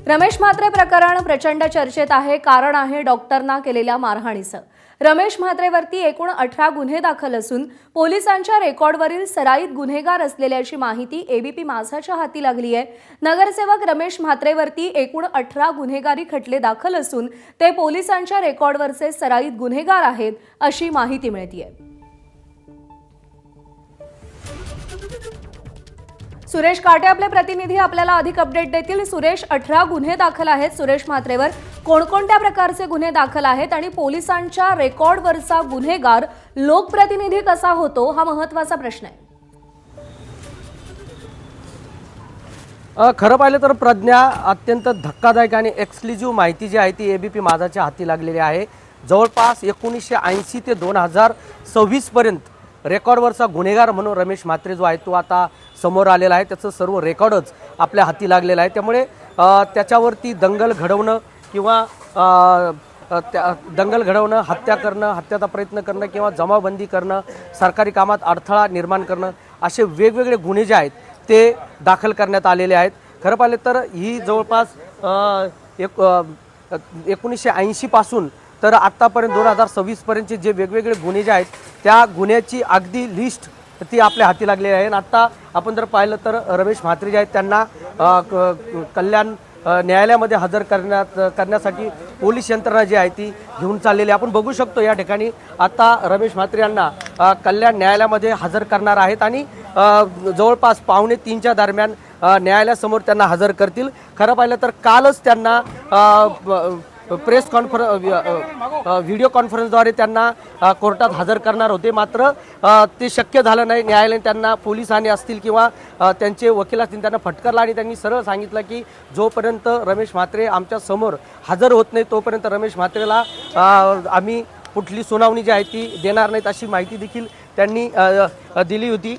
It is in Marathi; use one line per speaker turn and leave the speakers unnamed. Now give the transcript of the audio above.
रमेश म्हात्रे प्रकरण प्रचंड चर्चेत आहे। कारण आहे डॉक्टरना केलेल्या मारहाणीचं। रमेश म्हात्रेवरती एकूण 18 गुन्हे दाखल असून पोलिसांच्या रेकॉर्डवरील सराईत गुन्हेगार असलेल्याची माहिती एबीपी माझाच्या हाती लागली आहे। नगरसेवक रमेश म्हात्रेवरती एकूण 18 गुन्हेगारी खटले दाखल असून ते पोलिसांच्या रेकॉर्डवरचे सराईत गुन्हेगार आहेत अशी माहिती मिळतेय। सुरेश काटे आपले प्रतिनिधी आपल्याला अधिक अपडेट देतील। सुरेश, 18 गुन्हे दाखल आहेत सुरेश म्हात्रेवर। कोणकोणत्या प्रकारचे गुन्हे दाखल आहेत आणि पोलिसांच्या रेकॉर्डवरचा गुन्हेगार लोकप्रतिनिधी कसा होतो हा महत्त्वाचा प्रश्न आहे।
खरं पाहिलं तर प्रज्ञा, अत्यंत धक्कादायक आणि एक्सक्लुझिव्ह माहिती जी आहे ती एबीपी माझाच्या हाती लागलेली आहे। जवळपास 1980 ते 2026 पर्यंत रेकॉर्डवरचा गुन्हेगार म्हणून रमेश म्हात्रे जो आहे तो आता समोर आलेला आहे। त्याचं सर्व रेकॉर्डच आपल्या हाती लागलेलं आहे। त्यामुळे त्याच्यावरती दंगल घडवणं किंवा दंगल घडवणं, हत्या करणं, हत्याचा प्रयत्न करणं किंवा जमावबंदी करणं, सरकारी कामात अडथळा निर्माण करणं, असे वेगवेगळे गुन्हे जे आहेत ते दाखल करण्यात आलेले आहेत। खरं पाहिलं तर ही जवळपास 1980 पासून तर आत्तापर्यंत 2026 पर्यंतचे जे वेगवेगळे गुन्हे जे आहेत त्या गुन्ह्याची अगदी लिस्ट ती आपल्या हाती लागलेली आहे। आणि आत्ता आपण जर पाहिलं तर रमेश म्हात्रे जे आहेत त्यांना कल्याण न्यायालयामध्ये हजर करण्यासाठी पोलीस यंत्रणा जी आहे ती घेऊन चाललेली आहे। आपण बघू शकतो या ठिकाणी आता रमेश म्हात्रे यांना कल्याण न्यायालयामध्ये हजर करणार आहेत आणि जवळपास 2:45च्या दरम्यान न्यायालयासमोर त्यांना हजर करतील। खरं पाहिलं तर कालच त्यांना प्रेस व्हिडिओ कॉन्फरन्सद्वारे त्यांना कोर्टात हजर करणार होते, मात्र ते शक्य झालं नाही। न्यायालयाने त्यांना, पोलिसांनी असतील किंवा त्यांचे वकील असतील, त्यांना फटकारला आणि त्यांनी सरळ सांगितलं की जोपर्यंत रमेश म्हात्रे आमच्या समोर हजर होत नाही तोपर्यंत रमेश म्हात्रेला आम्ही कुठली सुनावणी जी आहे ती देणार नाहीत, अशी माहिती देखील त्यांनी दिली होती।